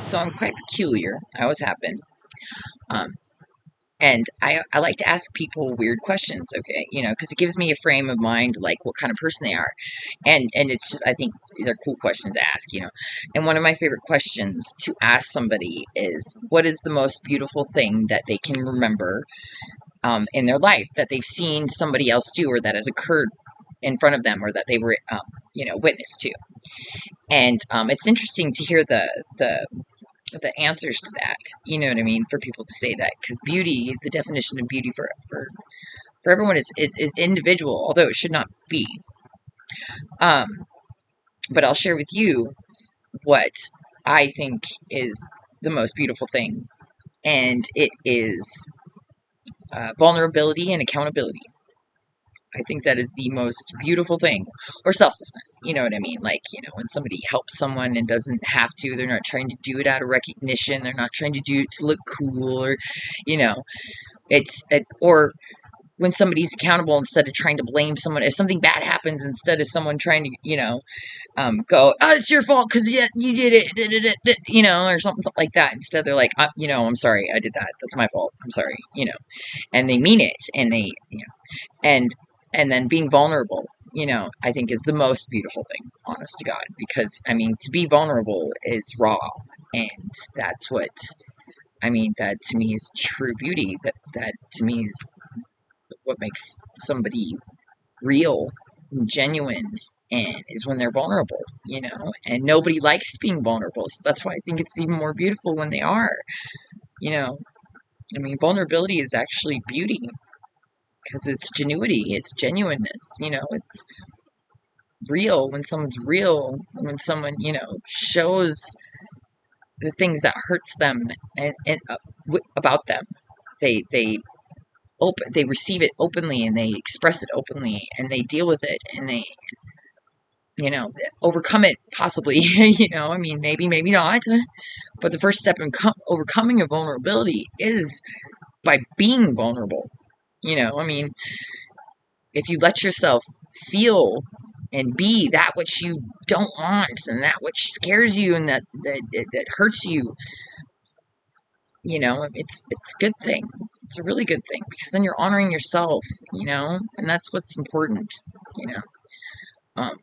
So I'm quite peculiar. I always have been. Um, and I like to ask people weird questions, okay? Because it gives me a frame of mind, like what kind of person they are. And it's just, I think they're cool questions to ask. And one of my favorite questions to ask somebody is, what is the most beautiful thing that they can remember in their life that they've seen somebody else do or that has occurred in front of them or that they were, witness to? And it's interesting to hear the answers to that. You know what I mean? For people to say that, because beauty, the definition of beauty for everyone is individual, although it should not be. Um, but I'll share with you what I think is the most beautiful thing, and it is vulnerability and accountability. I think that is the most beautiful thing, or selflessness. You know what I mean? Like, when somebody helps someone and doesn't have to, they're not trying to do it out of recognition. They're not trying to do it to look cool, or, you know, or when somebody's accountable instead of trying to blame someone. If something bad happens, instead of someone trying to, go, oh, it's your fault because yeah, you did it, or something like that. Instead, they're like, I'm sorry, I did that. That's my fault. I'm sorry, and they mean it, and and and then being vulnerable, I think is the most beautiful thing, honest to God, because I mean, to be vulnerable is raw, and that's what I mean. That to me is true beauty. That to me is what makes somebody real, and genuine, and is when they're vulnerable, and nobody likes being vulnerable. So that's why I think it's even more beautiful when they are, you know. I mean, vulnerability is actually beauty because it's genuity, it's genuineness, it's real when someone's real, when someone, shows the things that hurts them and about them. They receive it openly and they express it openly and they deal with it and they overcome it possibly. I mean, maybe not, but the first step in overcoming a vulnerability is by being vulnerable. I mean, if you let yourself feel and be that which you don't want and that which scares you and that hurts you, it's a good thing. It's a really good thing because then you're honoring yourself, and that's what's important, you know.